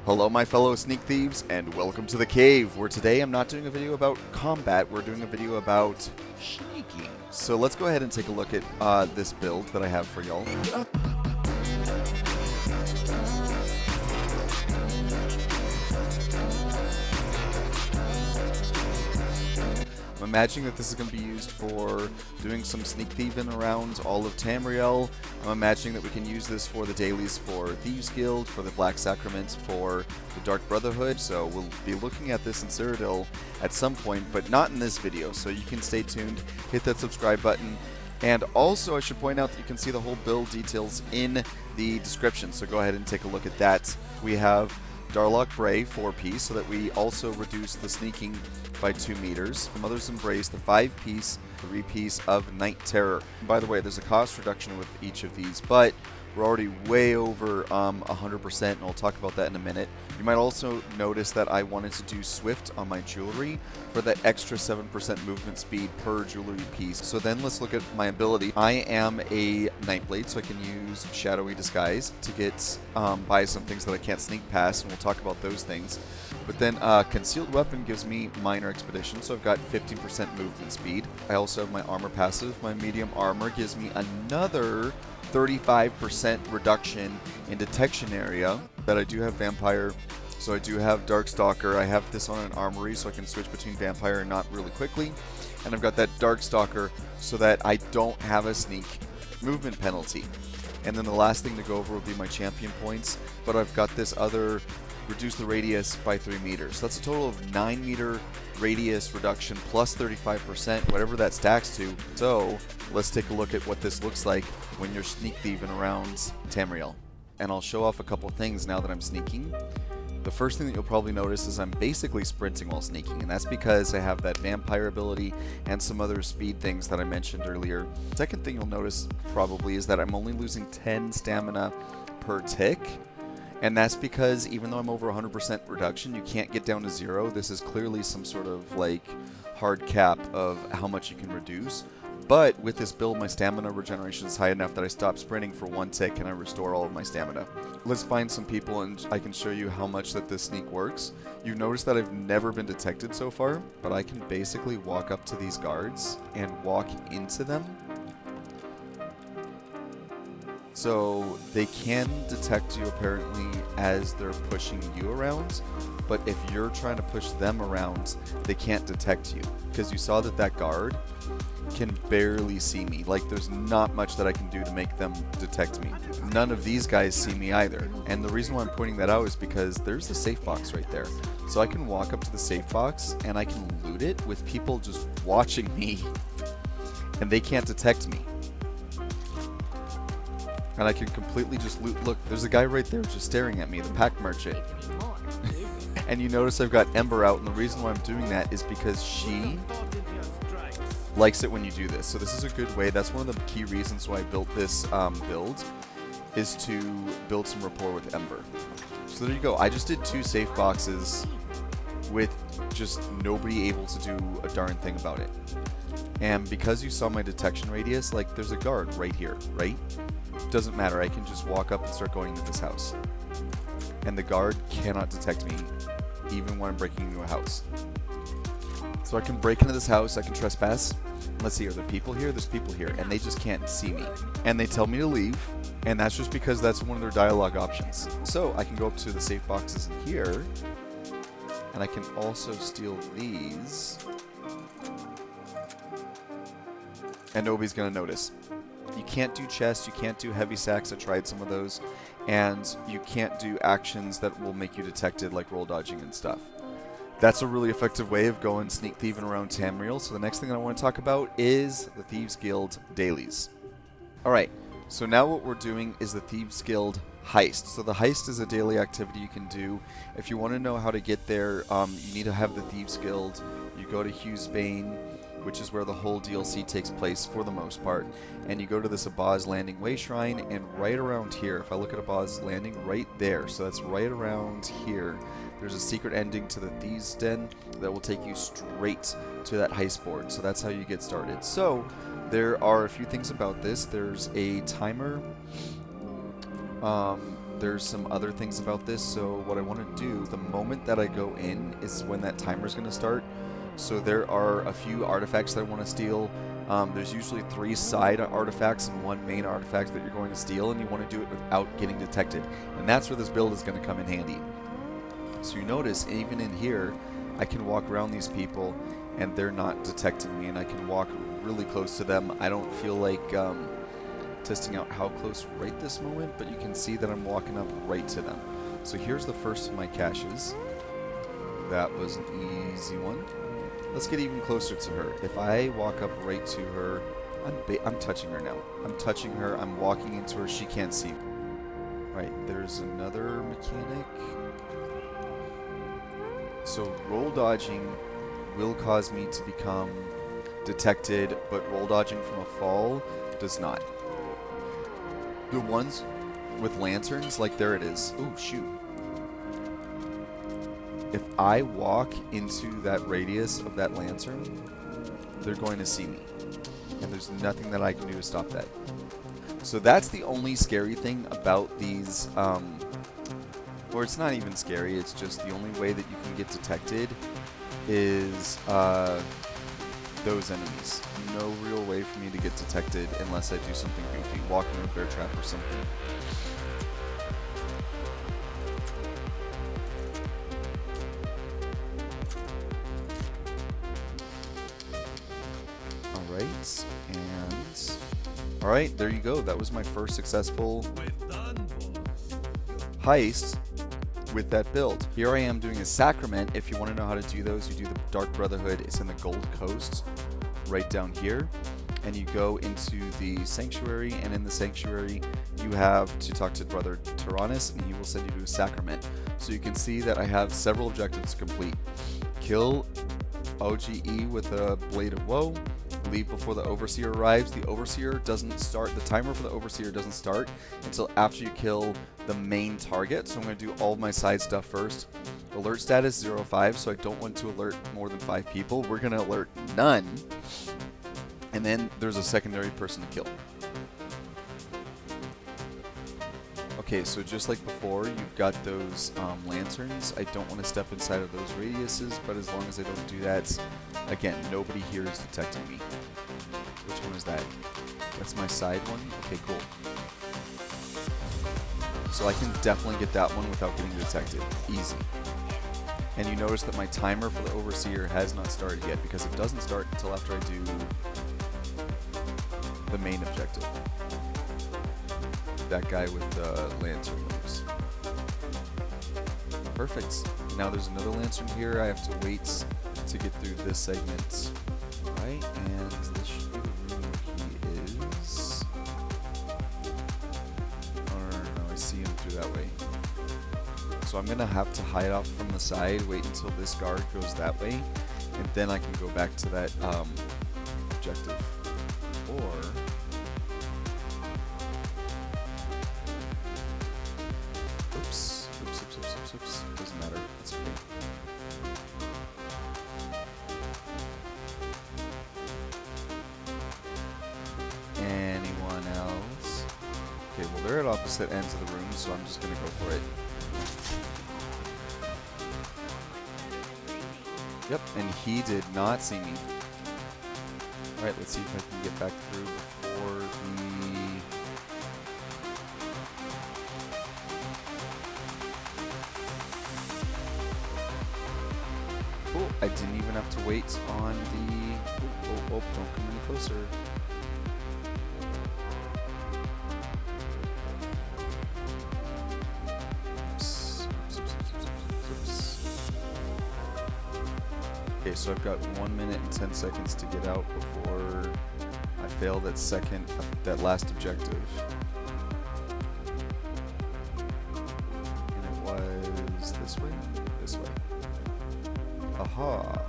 Hello my fellow sneak thieves and welcome to the cave, where today I'm not doing a video about combat, we're doing a video about sneaking. So let's go ahead and take a look at this build that I have for y'all. I'm imagining that this is going to be used for doing some sneak thieving around all of Tamriel. I'm imagining that we can use this for the dailies for Thieves Guild, for the Black Sacrament, for the Dark Brotherhood. So we'll be looking at this in Cyrodiil at some point, but not in this video. So you can stay tuned, hit that subscribe button. And also I should point out that you can see the whole build details in the description. So go ahead and take a look at that. We have Darlock Bray 4-piece, so that we also reduce the sneaking by 2 meters. Mother's Embrace, the 5-piece, 3-piece of Night Terror. And by the way, there's a cost reduction with each of these, but we're already way over 100%, and I'll talk about that in a minute. You might also notice that I wanted to do Swift on my jewelry for that extra 7% movement speed per jewelry piece. So then let's look at my ability. I am a Nightblade, so I can use Shadowy Disguise to get by some things that I can't sneak past, and we'll talk about those things. But then Concealed Weapon gives me Minor Expedition, so I've got 15% movement speed. I also have my Armor passive. My Medium Armor gives me another 35% reduction in detection area. That I do have Vampire, so I do have Darkstalker. I have this on an Armory, so I can switch between Vampire and not really quickly. And I've got that Darkstalker so that I don't have a sneak movement penalty. And then the last thing to go over will be my champion points, but I've got this other reduce the radius by 3 meters. So that's a total of 9 meter radius reduction plus 35%, whatever that stacks to. So let's take a look at what this looks like when you're sneak thieving around Tamriel. And I'll show off a couple things now that I'm sneaking. The first thing that you'll probably notice is I'm basically sprinting while sneaking, and that's because I have that vampire ability and some other speed things that I mentioned earlier. Second thing you'll notice probably is that I'm only losing 10 stamina per tick. And that's because even though I'm over 100% reduction, you can't get down to 0. This is clearly some sort of like hard cap of how much you can reduce. But with this build, my stamina regeneration is high enough that I stop sprinting for 1 tick and I restore all of my stamina. Let's find some people and I can show you how much that this sneak works. You've noticed that I've never been detected so far, but I can basically walk up to these guards and walk into them. So they can detect you apparently as they're pushing you around, but if you're trying to push them around, they can't detect you. Because you saw that that guard can barely see me. Like, there's not much that I can do to make them detect me. None of these guys see me either. And the reason why I'm pointing that out is because there's the safe box right there. So I can walk up to the safe box and I can loot it with people just watching me and they can't detect me. And I can completely just loot. Look, there's a guy right there just staring at me, the pack merchant. And you notice I've got Ember out, and the reason why I'm doing that is because she likes it when you do this. So this is a good way. That's one of the key reasons why I built this build, is to build some rapport with Ember. So there you go. I just did 2 safe boxes with just nobody able to do a darn thing about it. And because you saw my detection radius, like there's a guard right here, right? Doesn't matter, I can just walk up and start going into this house. And the guard cannot detect me, even when I'm breaking into a house. So I can break into this house, I can trespass. Let's see, are there people here? There's people here, and they just can't see me. And they tell me to leave, and that's just because that's one of their dialogue options. So I can go up to the safe boxes in here, and I can also steal these. And nobody's gonna notice. You can't do chests, you can't do heavy sacks, I tried some of those, and you can't do actions that will make you detected like roll dodging and stuff. That's a really effective way of going sneak thieving around Tamriel. So the next thing I want to talk about is the Thieves Guild dailies. Alright, so now what we're doing is the Thieves Guild Heist. So the Heist is a daily activity you can do. If you want to know how to get there, you need to have the Thieves Guild. You go to Hughesbane, which is where the whole DLC takes place for the most part. And you go to this Abaz Landing Way Shrine, and right around here, if I look at Abaz Landing, right there, so that's right around here, there's a secret ending to the Thieves' Den that will take you straight to that heist board. So that's how you get started. So there are a few things about this. There's a timer there's some other things about this. So what I want to do, the moment that I go in is when that timer is going to start. So there are a few artifacts that I want to steal. There's usually 3 side artifacts and 1 main artifact that you're going to steal, and you want to do it without getting detected. And that's where this build is going to come in handy. So you notice, even in here, I can walk around these people and they're not detecting me, and I can walk really close to them. I don't feel like testing out how close right this moment, but you can see that I'm walking up right to them. So here's the first of my caches. That was an easy one. Let's get even closer to her. If I walk up right to her, I'm touching her now. I'm touching her, I'm walking into her, she can't see me. Right, there's another mechanic. So roll dodging will cause me to become detected, but roll dodging from a fall does not. The ones with lanterns, like there it is. Ooh, shoot. If I walk into that radius of that lantern, they're going to see me. And there's nothing that I can do to stop that. So that's the only scary thing about these, or it's not even scary, it's just the only way that you can get detected is those enemies. No real way for me to get detected unless I do something goofy, walk in a bear trap or something. Alright, and alright, there you go. That was my first successful heist with that build. Here I am doing a Sacrament. If you want to know how to do those, you do the Dark Brotherhood. It's in the Gold Coast, right down here. And you go into the Sanctuary, and in the Sanctuary, you have to talk to Brother Tyrannus, and he will send you to a Sacrament. So you can see that I have several objectives to complete. Kill OGE with a Blade of Woe. Leave before the Overseer arrives. The Overseer doesn't start, the timer for the Overseer doesn't start until after you kill the main target. So I'm going to do all of my side stuff first. Alert status 0-5, so I don't want to alert more than 5 people. We're going to alert none. And then there's a secondary person to kill. Okay, so just like before, you've got those lanterns. I don't want to step inside of those radiuses, but as long as I don't do that, again, nobody here is detecting me. Which one is that? That's my side one? Okay, cool. So I can definitely get that one without getting detected. Easy. And you notice that my timer for the Overseer has not started yet, because it doesn't start until after I do the main objective. That guy with the lantern moves. Perfect. Now there's another lantern here. I have to wait to get through this segment. Right, and this should be the room where he is. Or no, I see him through that way. So I'm gonna have to hide off from the side, wait until this guard goes that way, and then I can go back to that objective. Or oops, doesn't matter, it's okay. Anyone else? Okay, well they're at opposite ends of the room, so I'm just gonna go for it. Yep, and he did not see me. Alright, let's see if I can get back through before the... Oh, I didn't even have to wait on the... Oh, don't come any closer. Okay, so I've got 1 minute and 10 seconds to get out before I fail that last objective. And it was this way? This way. Aha!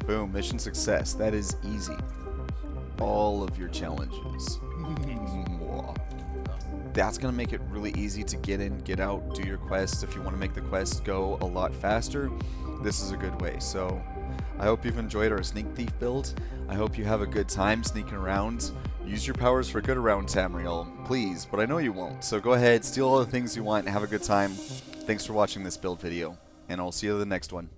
Boom, mission success. That is easy. All of your challenges. That's going to make it really easy to get in, get out, do your quests. If you want to make the quest go a lot faster, this is a good way. So I hope you've enjoyed our Sneak Thief build. I hope you have a good time sneaking around. Use your powers for good around Tamriel, please, but I know you won't. So go ahead, steal all the things you want, and have a good time. Thanks for watching this build video, and I'll see you in the next one.